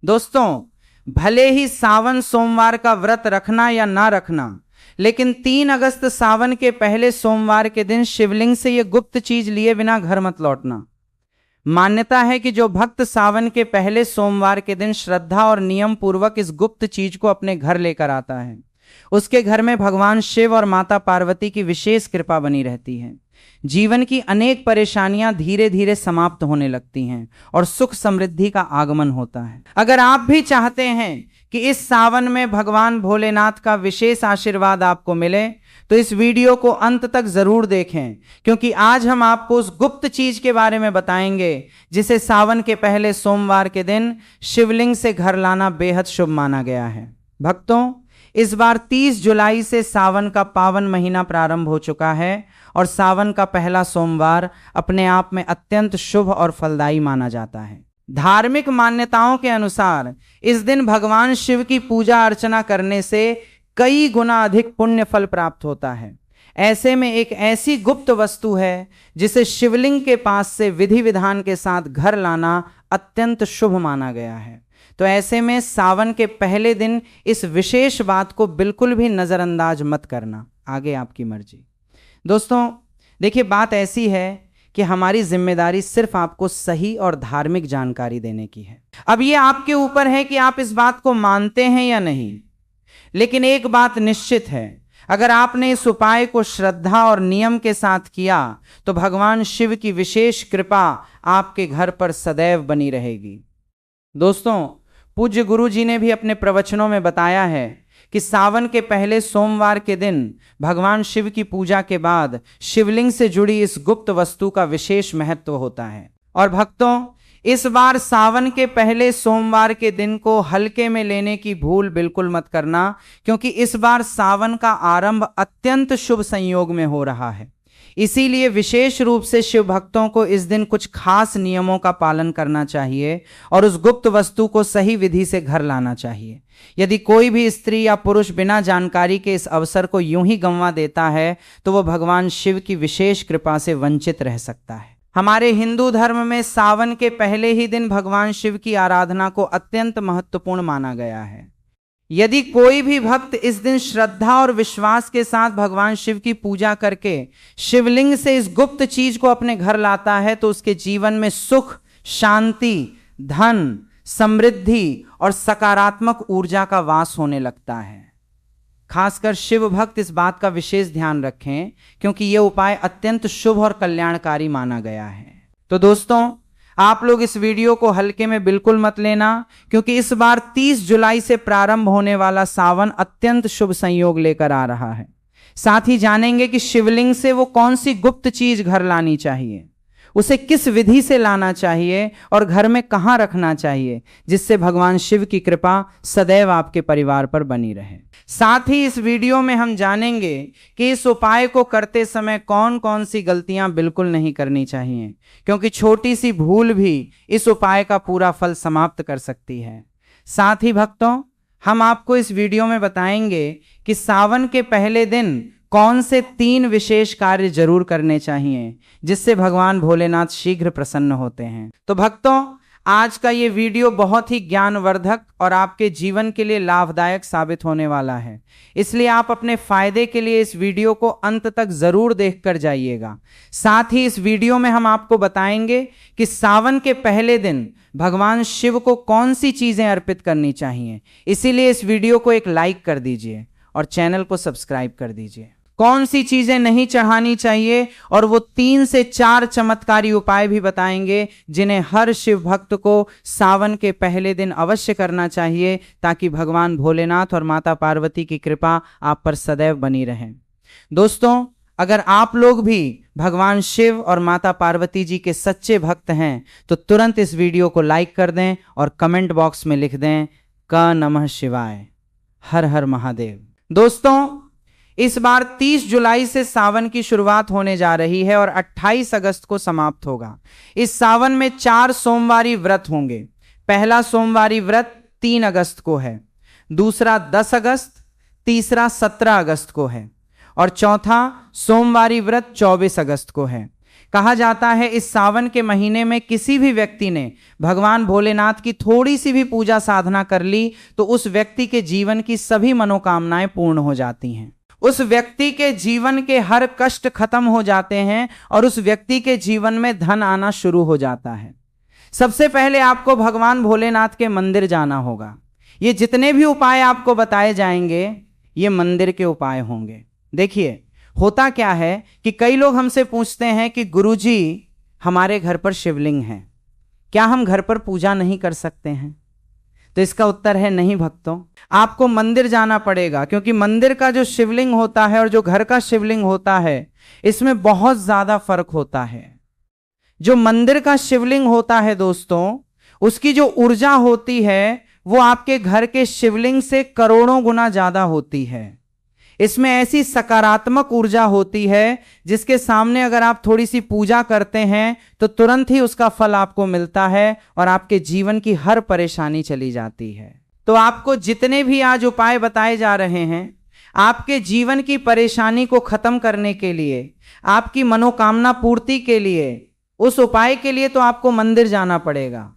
दोस्तों, भले ही सावन सोमवार का व्रत रखना या ना रखना, लेकिन 3 अगस्त सावन के पहले सोमवार के दिन शिवलिंग से यह गुप्त चीज लिए बिना घर मत लौटना। मान्यता है कि जो भक्त सावन के पहले सोमवार के दिन श्रद्धा और नियम पूर्वक इस गुप्त चीज को अपने घर लेकर आता है, उसके घर में भगवान शिव और माता पार्वती की विशेष कृपा बनी रहती है। जीवन की अनेक परेशानियां धीरे धीरे समाप्त होने लगती हैं और सुख समृद्धि का आगमन होता है। अगर आप भी चाहते हैं कि इस सावन में भगवान भोलेनाथ का विशेष आशीर्वाद आपको मिले, तो इस वीडियो को अंत तक जरूर देखें, क्योंकि आज हम आपको उस गुप्त चीज के बारे में बताएंगे जिसे सावन के पहले सोमवार के दिन शिवलिंग से घर लाना बेहद शुभ माना गया है। भक्तों, इस बार 30 जुलाई से सावन का पावन महीना प्रारंभ हो चुका है और सावन का पहला सोमवार अपने आप में अत्यंत शुभ और फलदायी माना जाता है। धार्मिक मान्यताओं के अनुसार इस दिन भगवान शिव की पूजा अर्चना करने से कई गुना अधिक पुण्य फल प्राप्त होता है। ऐसे में एक ऐसी गुप्त वस्तु है जिसे शिवलिंग के पास से विधि विधान के साथ घर लाना अत्यंत शुभ माना गया है। तो ऐसे में सावन के पहले दिन इस विशेष बात को बिल्कुल भी नजरअंदाज मत करना, आगे आपकी मर्जी। दोस्तों देखिए, बात ऐसी है कि हमारी जिम्मेदारी सिर्फ आपको सही और धार्मिक जानकारी देने की है। अब ये आपके ऊपर है कि आप इस बात को मानते हैं या नहीं, लेकिन एक बात निश्चित है, अगर आपने इस उपाय को श्रद्धा और नियम के साथ किया तो भगवान शिव की विशेष कृपा आपके घर पर सदैव बनी रहेगी। दोस्तों, पूज्य गुरु जी ने भी अपने प्रवचनों में बताया है कि सावन के पहले सोमवार के दिन भगवान शिव की पूजा के बाद शिवलिंग से जुड़ी इस गुप्त वस्तु का विशेष महत्व होता है। और भक्तों, इस बार सावन के पहले सोमवार के दिन को हल्के में लेने की भूल बिल्कुल मत करना, क्योंकि इस बार सावन का आरंभ अत्यंत शुभ संयोग में हो रहा है। इसीलिए विशेष रूप से शिव भक्तों को इस दिन कुछ खास नियमों का पालन करना चाहिए और उस गुप्त वस्तु को सही विधि से घर लाना चाहिए। यदि कोई भी स्त्री या पुरुष बिना जानकारी के इस अवसर को यूं ही गंवा देता है तो वह भगवान शिव की विशेष कृपा से वंचित रह सकता है। हमारे हिंदू धर्म में सावन के पहले ही दिन भगवान शिव की आराधना को अत्यंत महत्वपूर्ण माना गया है। यदि कोई भी भक्त इस दिन श्रद्धा और विश्वास के साथ भगवान शिव की पूजा करके शिवलिंग से इस गुप्त चीज को अपने घर लाता है तो उसके जीवन में सुख, शांति, धन, समृद्धि और सकारात्मक ऊर्जा का वास होने लगता है। खासकर शिव भक्त इस बात का विशेष ध्यान रखें, क्योंकि यह उपाय अत्यंत शुभ और कल्याणकारी माना गया है। तो दोस्तों, आप लोग इस वीडियो को हल्के में बिल्कुल मत लेना, क्योंकि इस बार 30 जुलाई से प्रारंभ होने वाला सावन अत्यंत शुभ संयोग लेकर आ रहा है। साथ ही जानेंगे कि शिवलिंग से वो कौन सी गुप्त चीज घर लानी चाहिए, उसे किस विधि से लाना चाहिए और घर में कहाँ रखना चाहिए, जिससे भगवान शिव की कृपा सदैव आपके परिवार पर बनी रहे। साथ ही इस वीडियो में हम जानेंगे कि इस उपाय को करते समय कौन कौन सी गलतियां बिल्कुल नहीं करनी चाहिए, क्योंकि छोटी सी भूल भी इस उपाय का पूरा फल समाप्त कर सकती है। साथ ही भक्तों, हम आपको इस वीडियो में बताएंगे कि सावन के पहले दिन कौन से 3 विशेष कार्य जरूर करने चाहिए जिससे भगवान भोलेनाथ शीघ्र प्रसन्न होते हैं। तो भक्तों, आज का ये वीडियो बहुत ही ज्ञानवर्धक और आपके जीवन के लिए लाभदायक साबित होने वाला है, इसलिए आप अपने फायदे के लिए इस वीडियो को अंत तक जरूर देखकर जाइएगा। साथ ही इस वीडियो में हम आपको बताएंगे कि सावन के पहले दिन भगवान शिव को कौन सी चीजें अर्पित करनी चाहिए। इसीलिए इस वीडियो को एक लाइक कर दीजिए और चैनल को सब्सक्राइब कर दीजिए। कौन सी चीजें नहीं चढ़ानी चाहिए और वो 3 से 4 चमत्कारी उपाय भी बताएंगे जिन्हें हर शिव भक्त को सावन के पहले दिन अवश्य करना चाहिए, ताकि भगवान भोलेनाथ और माता पार्वती की कृपा आप पर सदैव बनी रहे। दोस्तों, अगर आप लोग भी भगवान शिव और माता पार्वती जी के सच्चे भक्त हैं तो तुरंत इस वीडियो को लाइक कर दें और कमेंट बॉक्स में लिख दें क नमः शिवाय, हर हर महादेव। दोस्तों, इस बार 30 जुलाई से सावन की शुरुआत होने जा रही है और 28 अगस्त को समाप्त होगा। इस सावन में 4 सोमवारी व्रत होंगे। पहला सोमवारी व्रत 3 अगस्त को है, दूसरा 10 अगस्त, तीसरा 17 अगस्त को है और चौथा सोमवारी व्रत 24 अगस्त को है। कहा जाता है इस सावन के महीने में किसी भी व्यक्ति ने भगवान भोलेनाथ की थोड़ी सी भी पूजा साधना कर ली तो उस व्यक्ति के जीवन की सभी मनोकामनाएं पूर्ण हो जाती हैं, उस व्यक्ति के जीवन के हर कष्ट खत्म हो जाते हैं और उस व्यक्ति के जीवन में धन आना शुरू हो जाता है। सबसे पहले आपको भगवान भोलेनाथ के मंदिर जाना होगा। ये जितने भी उपाय आपको बताए जाएंगे ये मंदिर के उपाय होंगे। देखिए होता क्या है कि कई लोग हमसे पूछते हैं कि गुरुजी हमारे घर पर शिवलिंग है, क्या हम घर पर पूजा नहीं कर सकते हैं? तो इसका उत्तर है नहीं भक्तों, आपको मंदिर जाना पड़ेगा, क्योंकि मंदिर का जो शिवलिंग होता है और जो घर का शिवलिंग होता है इसमें बहुत ज्यादा फर्क होता है। जो मंदिर का शिवलिंग होता है दोस्तों, उसकी जो ऊर्जा होती है वो आपके घर के शिवलिंग से करोड़ों गुना ज्यादा होती है। इसमें ऐसी सकारात्मक ऊर्जा होती है जिसके सामने अगर आप थोड़ी सी पूजा करते हैं तो तुरंत ही उसका फल आपको मिलता है और आपके जीवन की हर परेशानी चली जाती है। तो आपको जितने भी आज उपाय बताए जा रहे हैं, आपके जीवन की परेशानी को खत्म करने के लिए, आपकी मनोकामना पूर्ति के लिए, उस उपाय के लिए तो आपको मंदिर जाना पड़ेगा।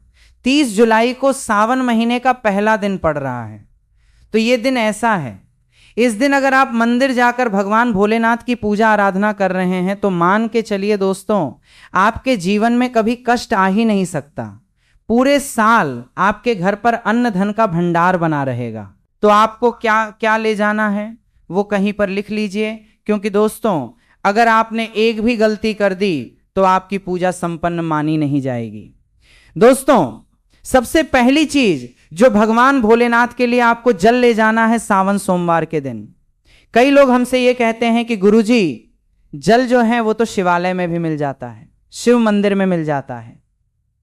30 जुलाई को सावन महीने का पहला दिन पड़ रहा है, तो ये दिन ऐसा है, इस दिन अगर आप मंदिर जाकर भगवान भोलेनाथ की पूजा आराधना कर रहे हैं तो मान के चलिए दोस्तों, आपके जीवन में कभी कष्ट आ ही नहीं सकता। पूरे साल आपके घर पर अन्न धन का भंडार बना रहेगा। तो आपको क्या क्या ले जाना है वो कहीं पर लिख लीजिए, क्योंकि दोस्तों अगर आपने एक भी गलती कर दी तो आपकी पूजा संपन्न मानी नहीं जाएगी। दोस्तों सबसे पहली चीज जो भगवान भोलेनाथ के लिए आपको जल ले जाना है सावन सोमवार के दिन। कई लोग हमसे ये कहते हैं कि गुरुजी जल जो है वो तो शिवालय में भी मिल जाता है, शिव मंदिर में मिल जाता है।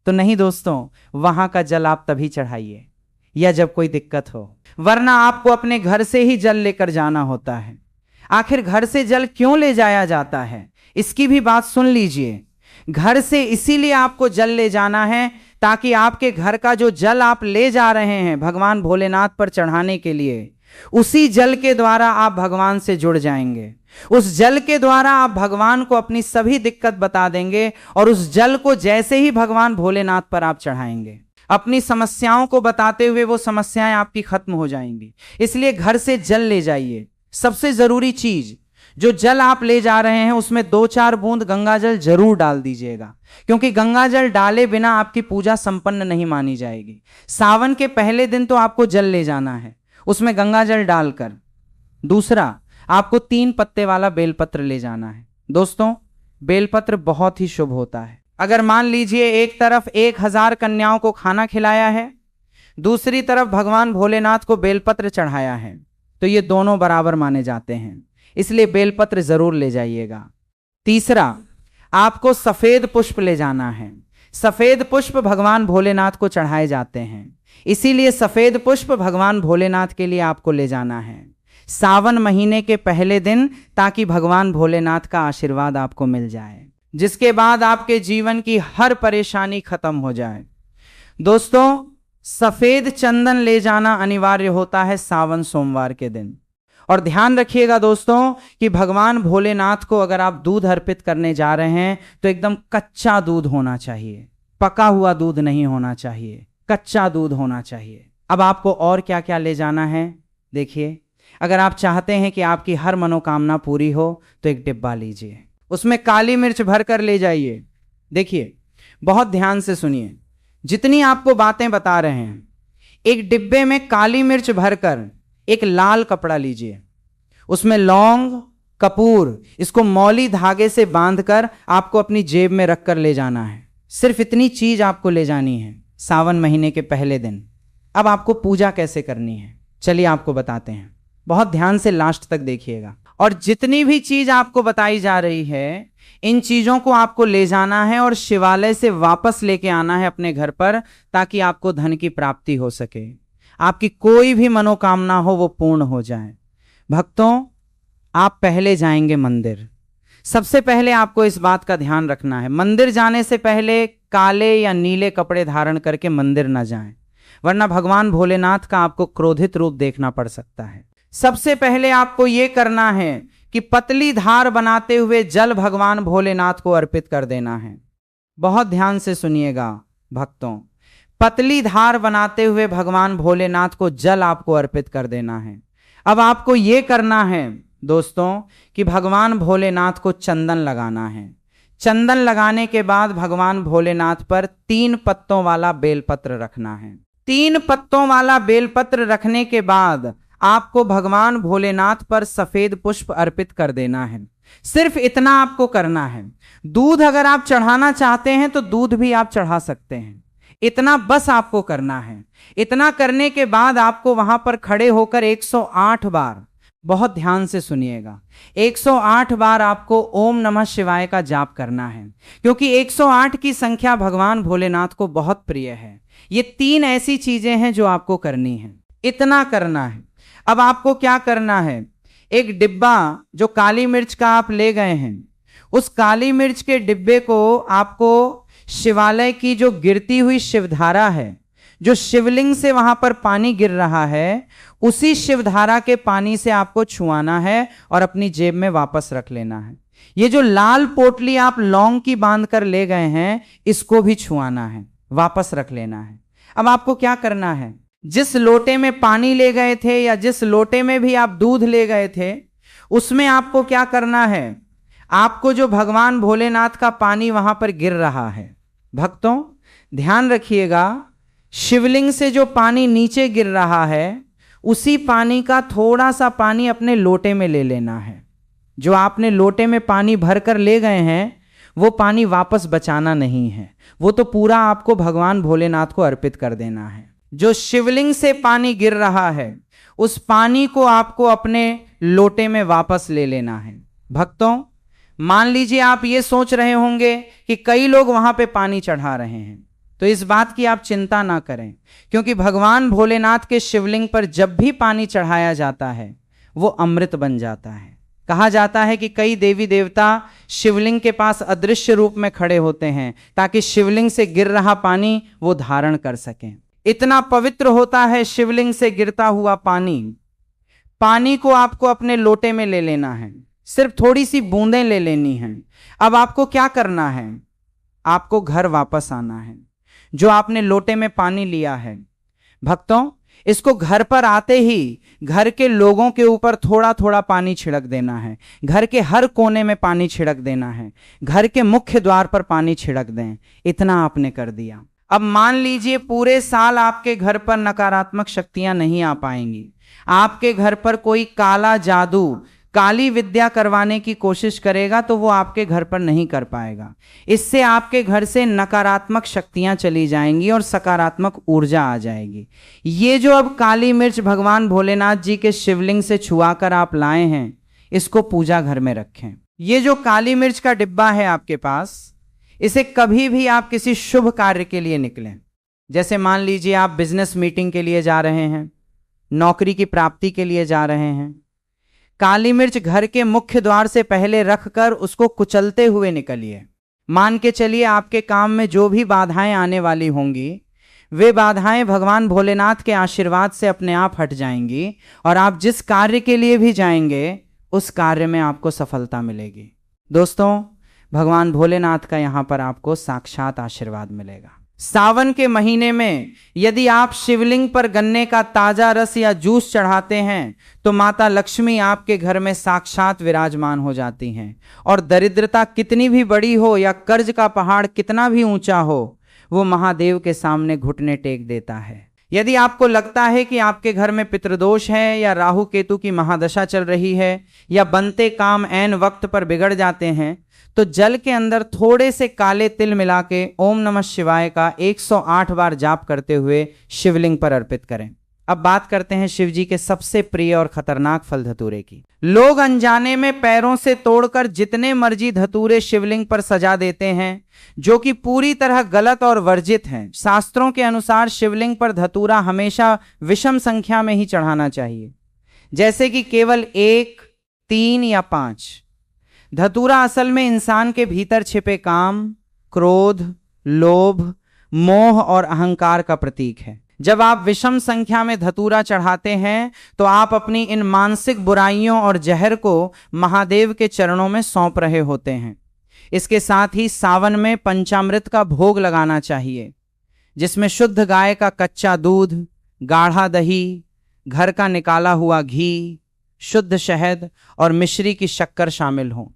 तो नहीं दोस्तों, वहां का जल आप तभी चढ़ाइए या जब कोई दिक्कत हो, वरना आपको अपने घर से ही जल लेकर जाना होता है। आखिर घर से जल क्यों ले जाया जाता है इसकी भी बात सुन लीजिए। घर से इसीलिए आपको जल ले जाना है ताकि आपके घर का जो जल आप ले जा रहे हैं भगवान भोलेनाथ पर चढ़ाने के लिए, उसी जल के द्वारा आप भगवान से जुड़ जाएंगे। उस जल के द्वारा आप भगवान को अपनी सभी दिक्कत बता देंगे और उस जल को जैसे ही भगवान भोलेनाथ पर आप चढ़ाएंगे, अपनी समस्याओं को बताते हुए वो समस्याएं आपकी खत्म हो जाएंगी। इसलिए घर से जल ले जाइए। सबसे जरूरी चीज, जो जल आप ले जा रहे हैं उसमें 2-4 बूंद गंगा जल जरूर डाल दीजिएगा, क्योंकि गंगा जल डाले बिना आपकी पूजा संपन्न नहीं मानी जाएगी। सावन के पहले दिन तो आपको जल ले जाना है, उसमें गंगा जल डालकर। दूसरा, आपको 3 पत्ते वाला बेलपत्र ले जाना है। दोस्तों बेलपत्र बहुत ही शुभ होता है। अगर मान लीजिए एक तरफ 1000 कन्याओं को खाना खिलाया है, दूसरी तरफ भगवान भोलेनाथ को बेलपत्र चढ़ाया है, तो ये दोनों बराबर माने जाते हैं, इसलिए बेलपत्र जरूर ले जाइएगा। तीसरा, आपको सफेद पुष्प ले जाना है। सफेद पुष्प भगवान भोलेनाथ को चढ़ाए जाते हैं, इसीलिए सफेद पुष्प भगवान भोलेनाथ के लिए आपको ले जाना है सावन महीने के पहले दिन, ताकि भगवान भोलेनाथ का आशीर्वाद आपको मिल जाए, जिसके बाद आपके जीवन की हर परेशानी खत्म हो जाए। दोस्तों सफेद चंदन ले जाना अनिवार्य होता है सावन सोमवार के दिन। और ध्यान रखिएगा दोस्तों कि भगवान भोलेनाथ को अगर आप दूध अर्पित करने जा रहे हैं तो एकदम कच्चा दूध होना चाहिए, पका हुआ दूध नहीं होना चाहिए, कच्चा दूध होना चाहिए। अब आपको और क्या क्या ले जाना है देखिए। अगर आप चाहते हैं कि आपकी हर मनोकामना पूरी हो तो एक डिब्बा लीजिए, उसमें काली मिर्च भर कर ले जाइए। देखिए बहुत ध्यान से सुनिए, जितनी आपको बातें बता रहे हैं, एक डिब्बे में काली मिर्च भरकर एक लाल कपड़ा लीजिए, उसमें लौंग, कपूर, इसको मौली धागे से बांधकर आपको अपनी जेब में रखकर ले जाना है। सिर्फ इतनी चीज आपको ले जानी है सावन महीने के पहले दिन। अब आपको पूजा कैसे करनी है चलिए आपको बताते हैं, बहुत ध्यान से लास्ट तक देखिएगा। और जितनी भी चीज आपको बताई जा रही है, इन चीजों को आपको ले जाना है और शिवालय से वापस लेके आना है अपने घर पर, ताकि आपको धन की प्राप्ति हो सके, आपकी कोई भी मनोकामना हो वो पूर्ण हो जाए। भक्तों आप पहले जाएंगे मंदिर। सबसे पहले आपको इस बात का ध्यान रखना है, मंदिर जाने से पहले काले या नीले कपड़े धारण करके मंदिर न जाएं, वरना भगवान भोलेनाथ का आपको क्रोधित रूप देखना पड़ सकता है। सबसे पहले आपको यह करना है कि पतली धार बनाते हुए जल भगवान भोलेनाथ को अर्पित कर देना है। बहुत ध्यान से सुनिएगा भक्तों, पतली धार बनाते हुए भगवान भोलेनाथ को जल आपको अर्पित कर देना है। अब आपको यह करना है दोस्तों कि भगवान भोलेनाथ को चंदन लगाना है। चंदन लगाने के बाद भगवान भोलेनाथ पर 3 पत्तों वाला बेलपत्र रखना है। 3 पत्तों वाला बेलपत्र रखने के बाद आपको भगवान भोलेनाथ पर सफेद पुष्प अर्पित कर देना है। सिर्फ इतना आपको करना है। दूध अगर आप चढ़ाना चाहते हैं तो दूध भी आप चढ़ा सकते हैं, इतना बस आपको करना है। इतना करने के बाद आपको वहां पर खड़े होकर 108 बार, बहुत ध्यान से सुनिएगा, 108 बार आपको ओम नमः शिवाय का जाप करना है, क्योंकि 108 की संख्या भगवान भोलेनाथ को बहुत प्रिय है। ये 3 ऐसी चीजें हैं जो आपको करनी है, इतना करना है। अब आपको क्या करना है, एक डिब्बा जो काली मिर्च का आप ले गए हैं, उस काली मिर्च के डिब्बे को आपको शिवालय की जो गिरती हुई शिवधारा है, जो शिवलिंग से वहां पर पानी गिर रहा है, उसी शिवधारा के पानी से आपको छुआना है और अपनी जेब में वापस रख लेना है। ये जो लाल पोटली आप लौंग की बांध कर ले गए हैं, इसको भी छुआना है, वापस रख लेना है। अब आपको क्या करना है, जिस लोटे में पानी ले गए थे या जिस लोटे में भी आप दूध ले गए थे, उसमें आपको क्या करना है, आपको जो भगवान भोलेनाथ का पानी वहां पर गिर रहा है, भक्तों ध्यान रखिएगा, शिवलिंग से जो पानी नीचे गिर रहा है, उसी पानी का थोड़ा सा पानी अपने लोटे में ले लेना है। जो आपने लोटे में पानी भर कर ले गए हैं, वो पानी वापस बचाना नहीं है, वो तो पूरा आपको भगवान भोलेनाथ को अर्पित कर देना है। जो शिवलिंग से पानी गिर रहा है, उस पानी को आपको अपने लोटे में वापस ले लेना है। भक्तों मान लीजिए आप ये सोच रहे होंगे कि कई लोग वहां पे पानी चढ़ा रहे हैं, तो इस बात की आप चिंता ना करें, क्योंकि भगवान भोलेनाथ के शिवलिंग पर जब भी पानी चढ़ाया जाता है वो अमृत बन जाता है। कहा जाता है कि कई देवी देवता शिवलिंग के पास अदृश्य रूप में खड़े होते हैं ताकि शिवलिंग से गिर रहा पानी वो धारण कर सकें। इतना पवित्र होता है शिवलिंग से गिरता हुआ पानी। पानी को आपको अपने लोटे में ले लेना है, सिर्फ थोड़ी सी बूंदें ले लेनी हैं। अब आपको क्या करना है, आपको घर वापस आना है। जो आपने लोटे में पानी लिया है, भक्तों इसको घर पर आते ही घर के लोगों के ऊपर थोड़ा थोड़ा पानी छिड़क देना है। घर के हर कोने में पानी छिड़क देना है, घर के मुख्य द्वार पर पानी छिड़क दें। इतना आपने कर दिया। अब मान लीजिए पूरे साल आपके घर पर नकारात्मक शक्तियां नहीं आ पाएंगी, आपके घर पर कोई काला जादू, काली विद्या करवाने की कोशिश करेगा तो वो आपके घर पर नहीं कर पाएगा। इससे आपके घर से नकारात्मक शक्तियां चली जाएंगी और सकारात्मक ऊर्जा आ जाएगी। ये जो अब काली मिर्च भगवान भोलेनाथ जी के शिवलिंग से छुआकर आप लाए हैं, इसको पूजा घर में रखें। ये जो काली मिर्च का डिब्बा है आपके पास, इसे कभी भी आप किसी शुभ कार्य के लिए निकलें, जैसे मान लीजिए आप बिजनेस मीटिंग के लिए जा रहे हैं, नौकरी की प्राप्ति के लिए जा रहे हैं, काली मिर्च घर के मुख्य द्वार से पहले रखकर उसको कुचलते हुए निकलिए। मान के चलिए आपके काम में जो भी बाधाएं आने वाली होंगी, वे बाधाएं भगवान भोलेनाथ के आशीर्वाद से अपने आप हट जाएंगी और आप जिस कार्य के लिए भी जाएंगे उस कार्य में आपको सफलता मिलेगी। दोस्तों भगवान भोलेनाथ का यहाँ पर आपको साक्षात आशीर्वाद मिलेगा। सावन के महीने में यदि आप शिवलिंग पर गन्ने का ताजा रस या जूस चढ़ाते हैं तो माता लक्ष्मी आपके घर में साक्षात विराजमान हो जाती हैं, और दरिद्रता कितनी भी बड़ी हो या कर्ज का पहाड़ कितना भी ऊंचा हो, वो महादेव के सामने घुटने टेक देता है। यदि आपको लगता है कि आपके घर में पितृदोष है या राहु केतु की महादशा चल रही है या बनते काम ऐन वक्त पर बिगड़ जाते हैं, तो जल के अंदर थोड़े से काले तिल मिला के ओम नमः शिवाय का 108 बार जाप करते हुए शिवलिंग पर अर्पित करें। अब बात करते हैं शिव जी के सबसे प्रिय और खतरनाक फल धतूरे की। लोग अनजाने में पैरों से तोड़कर जितने मर्जी धतूरे शिवलिंग पर सजा देते हैं, जो कि पूरी तरह गलत और वर्जित हैं। शास्त्रों के अनुसार शिवलिंग पर धतूरा हमेशा विषम संख्या में ही चढ़ाना चाहिए, जैसे कि केवल 1, 3 या 5। धतूरा असल में इंसान के भीतर छिपे काम, क्रोध, लोभ, मोह और अहंकार का प्रतीक है। जब आप विषम संख्या में धतूरा चढ़ाते हैं तो आप अपनी इन मानसिक बुराइयों और जहर को महादेव के चरणों में सौंप रहे होते हैं। इसके साथ ही सावन में पंचामृत का भोग लगाना चाहिए, जिसमें शुद्ध गाय का कच्चा दूध, गाढ़ा दही, घर का निकाला हुआ घी, शुद्ध शहद और मिश्री की शक्कर शामिल हो।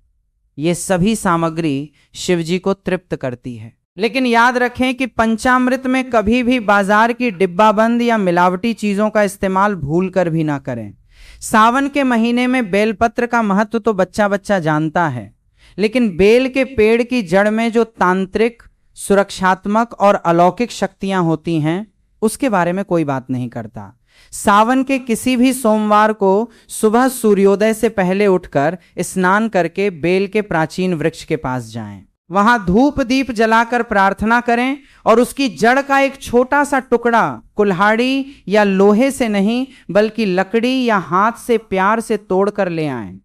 ये सभी सामग्री शिवजी को तृप्त करती है। लेकिन याद रखें कि पंचामृत में कभी भी बाजार की डिब्बाबंद या मिलावटी चीजों का इस्तेमाल भूल कर भी ना करें। सावन के महीने में बेलपत्र का महत्व तो बच्चा बच्चा जानता है, लेकिन बेल के पेड़ की जड़ में जो तांत्रिक, सुरक्षात्मक और अलौकिक शक्तियां होती हैं, उसके बारे में कोई बात नहीं करता। सावन के किसी भी सोमवार को सुबह सूर्योदय से पहले उठकर स्नान करके बेल के प्राचीन वृक्ष के पास जाएं। वहां धूप दीप जलाकर प्रार्थना करें और उसकी जड़ का एक छोटा सा टुकड़ा कुल्हाड़ी या लोहे से नहीं बल्कि लकड़ी या हाथ से प्यार से तोड़कर ले आएं।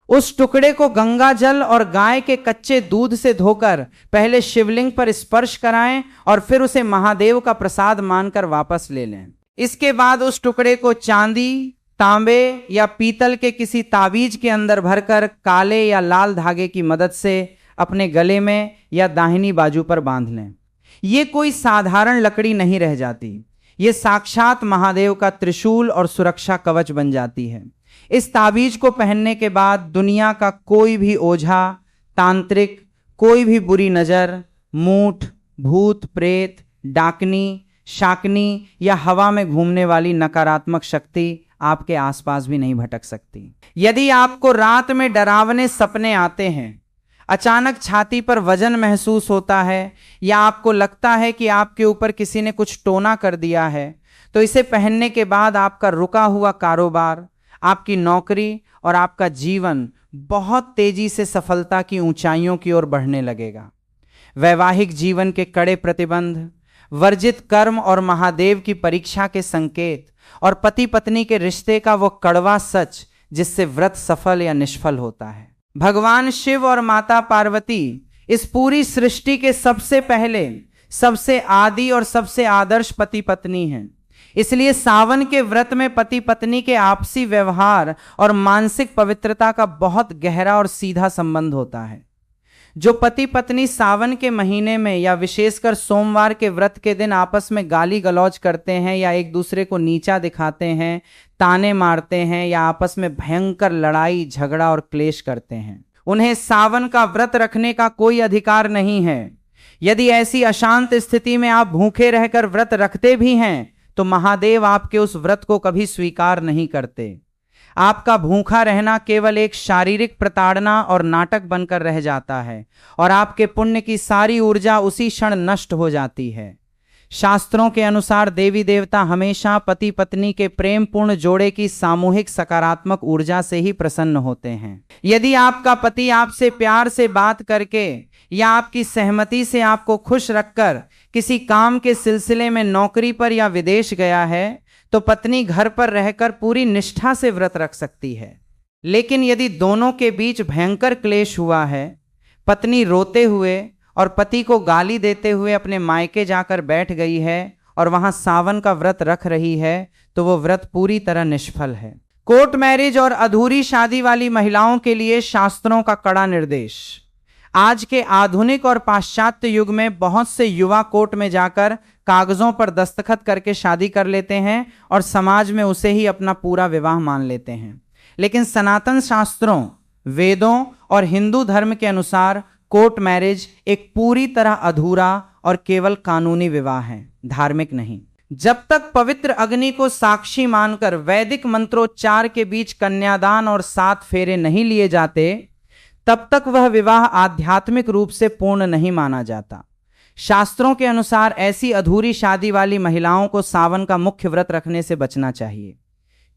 उस टुकड़े को गंगा जल और गाय के कच्चे दूध से धोकर पहले शिवलिंग पर स्पर्श कराएं और फिर उसे महादेव का प्रसाद मानकर वापस ले लें। इसके बाद उस टुकड़े को चांदी, तांबे या पीतल के किसी ताबीज के अंदर भरकर काले या लाल धागे की मदद से अपने गले में या दाहिनी बाजू पर बांध लें। ये कोई साधारण लकड़ी नहीं रह जाती, ये साक्षात महादेव का त्रिशूल और सुरक्षा कवच बन जाती है। इस ताबीज को पहनने के बाद दुनिया का कोई भी ओझा, तांत्रिक, कोई भी बुरी नजर, मूठ, भूत प्रेत, डाकनी, शाकनी या हवा में घूमने वाली नकारात्मक शक्ति आपके आसपास भी नहीं भटक सकती। यदि आपको रात में डरावने सपने आते हैं, अचानक छाती पर वजन महसूस होता है या आपको लगता है कि आपके ऊपर किसी ने कुछ टोना कर दिया है, तो इसे पहनने के बाद आपका रुका हुआ कारोबार, आपकी नौकरी और आपका जीवन बहुत तेजी से सफलता की ऊंचाइयों की ओर बढ़ने लगेगा। वैवाहिक जीवन के कड़े प्रतिबंध, वर्जित कर्म और महादेव की परीक्षा के संकेत और पति पत्नी के रिश्ते का वो कड़वा सच जिससे व्रत सफल या निष्फल होता है। भगवान शिव और माता पार्वती इस पूरी सृष्टि के सबसे पहले, सबसे आदि और सबसे आदर्श पति पत्नी हैं। इसलिए सावन के व्रत में पति पत्नी के आपसी व्यवहार और मानसिक पवित्रता का बहुत गहरा और सीधा संबंध होता है। जो पति पत्नी सावन के महीने में या विशेषकर सोमवार के व्रत के दिन आपस में गाली गलौज करते हैं या एक दूसरे को नीचा दिखाते हैं, ताने मारते हैं या आपस में भयंकर लड़ाई झगड़ा और क्लेश करते हैं, उन्हें सावन का व्रत रखने का कोई अधिकार नहीं है। यदि ऐसी अशांत स्थिति में आप भूखे रहकर व्रत रखते भी हैं तो महादेव आपके उस व्रत को कभी स्वीकार नहीं करते। आपका भूखा रहना केवल एक शारीरिक प्रताड़ना और नाटक बनकर रह जाता है और आपके पुण्य की सारी ऊर्जा उसी क्षण नष्ट हो जाती है। शास्त्रों के अनुसार देवी देवता हमेशा पति पत्नी के प्रेम पूर्ण जोड़े की सामूहिक सकारात्मक ऊर्जा से ही प्रसन्न होते हैं। यदि आपका पति आपसे प्यार से बात करके या आपकी सहमति से आपको खुश रखकर किसी काम के सिलसिले में नौकरी पर या विदेश गया है, तो पत्नी घर पर रहकर पूरी निष्ठा से व्रत रख सकती है। लेकिन यदि दोनों के बीच भयंकर क्लेश हुआ है, पत्नी रोते हुए और पति को गाली देते हुए अपने मायके जाकर बैठ गई है और वहां सावन का व्रत रख रही है, तो वो व्रत पूरी तरह निष्फल है। कोर्ट मैरिज और अधूरी शादी वाली महिलाओं के लिए शास्त्रों का कड़ा निर्देश। आज के आधुनिक और पाश्चात्य युग में बहुत से युवा कोर्ट में जाकर कागजों पर दस्तखत करके शादी कर लेते हैं और समाज में उसे ही अपना पूरा विवाह मान लेते हैं। लेकिन सनातन शास्त्रों, वेदों और हिंदू धर्म के अनुसार कोर्ट मैरिज एक पूरी तरह अधूरा और केवल कानूनी विवाह है, धार्मिक नहीं। जब तक पवित्र अग्नि को साक्षी मानकर वैदिक मंत्रोच्चार के बीच कन्यादान और 7 फेरे नहीं लिए जाते, तब तक वह विवाह आध्यात्मिक रूप से पूर्ण नहीं माना जाता। शास्त्रों के अनुसार ऐसी अधूरी शादी वाली महिलाओं को सावन का मुख्य व्रत रखने से बचना चाहिए,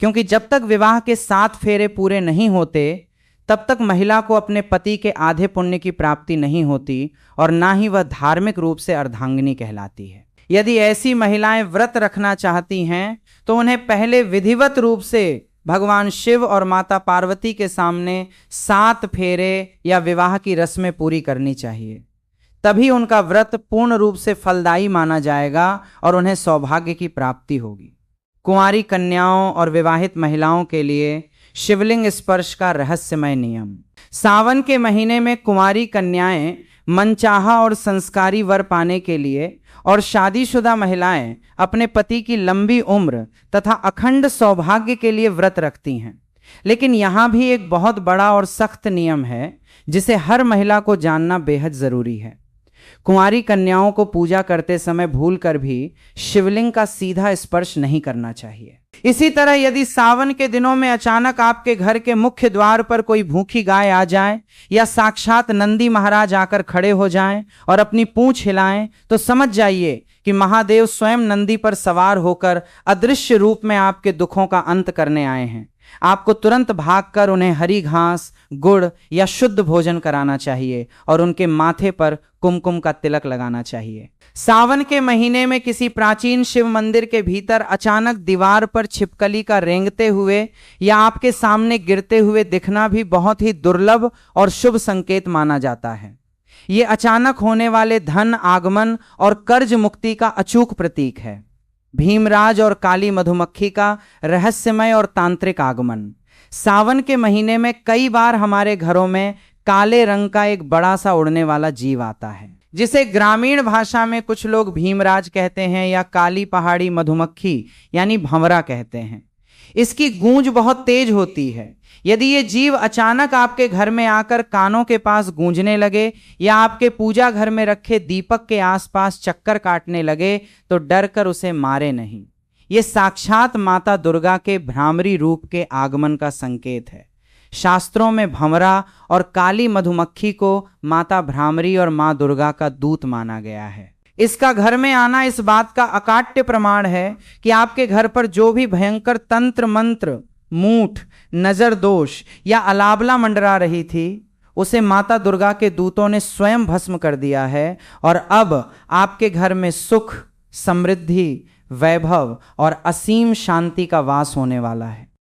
क्योंकि जब तक विवाह के 7 फेरे पूरे नहीं होते तब तक महिला को अपने पति के आधे पुण्य की प्राप्ति नहीं होती और ना ही वह धार्मिक रूप से अर्धांगिनी कहलाती है। यदि ऐसी महिलाएं व्रत रखना चाहती हैं तो उन्हें पहले विधिवत रूप से भगवान शिव और माता पार्वती के सामने 7 फेरे या विवाह की रस्में पूरी करनी चाहिए। तभी उनका व्रत पूर्ण रूप से फलदायी माना जाएगा और उन्हें सौभाग्य की प्राप्ति होगी। कुंवारी कन्याओं और विवाहित महिलाओं के लिए शिवलिंग स्पर्श का रहस्यमय नियम। सावन के महीने में कुंवारी कन्याएं मनचाहा और संस्कारी वर पाने के लिए और शादीशुदा महिलाएं अपने पति की लंबी उम्र तथा अखंड सौभाग्य के लिए व्रत रखती हैं। लेकिन यहाँ भी एक बहुत बड़ा और सख्त नियम है जिसे हर महिला को जानना बेहद जरूरी है। कुंवारी कन्याओं को पूजा करते समय भूलकर भी शिवलिंग का सीधा स्पर्श नहीं करना चाहिए। इसी तरह यदि सावन के दिनों में अचानक आपके घर के मुख्य द्वार पर कोई भूखी गाय आ जाए या साक्षात नंदी महाराज आकर खड़े हो जाएं और अपनी पूंछ हिलाएं, तो समझ जाइए कि महादेव स्वयं नंदी पर सवार होकर अदृश्य रूप में आपके दुखों का अंत करने आए हैं। आपको तुरंत भागकर उन्हें हरी घास, गुड़ या शुद्ध भोजन कराना चाहिए और उनके माथे पर कुमकुम का तिलक लगाना चाहिए। सावन के महीने में किसी प्राचीन शिव मंदिर के भीतर अचानक दीवार पर छिपकली का रेंगते हुए या आपके सामने गिरते हुए दिखना भी बहुत ही दुर्लभ और शुभ संकेत माना जाता है। ये अचानक होने वाले धन आगमन और कर्ज मुक्ति का अचूक प्रतीक है। भीमराज और काली मधुमक्खी का रहस्यमय और तांत्रिक आगमन। सावन के महीने में कई बार हमारे घरों में काले रंग का एक बड़ा सा उड़ने वाला जीव आता है, जिसे ग्रामीण भाषा में कुछ लोग भीमराज कहते हैं या काली पहाड़ी मधुमक्खी यानी भंवरा कहते हैं। इसकी गूंज बहुत तेज होती है। यदि ये जीव अचानक आपके घर में आकर कानों के पास गूंजने लगे या आपके पूजा घर में रखे दीपक के आसपास चक्कर काटने लगे तो डर कर उसे मारे नहीं। ये साक्षात माता दुर्गा के भ्रामरी रूप के आगमन का संकेत है। शास्त्रों में भंवरा और काली मधुमक्खी को माता भ्रामरी और मां दुर्गा का दूत माना गया है। इसका घर में आना इस बात का अकाट्य प्रमाण है कि आपके घर पर जो भी भयंकर तंत्र मंत्र, मूठ, नजर दोष या अलाबला मंडरा रही थी, उसे माता दुर्गा के दूतों ने स्वयं भस्म कर दिया है और अब आपके घर में सुख, समृद्धि, वैभव और असीम शांति का वास होने वाला है।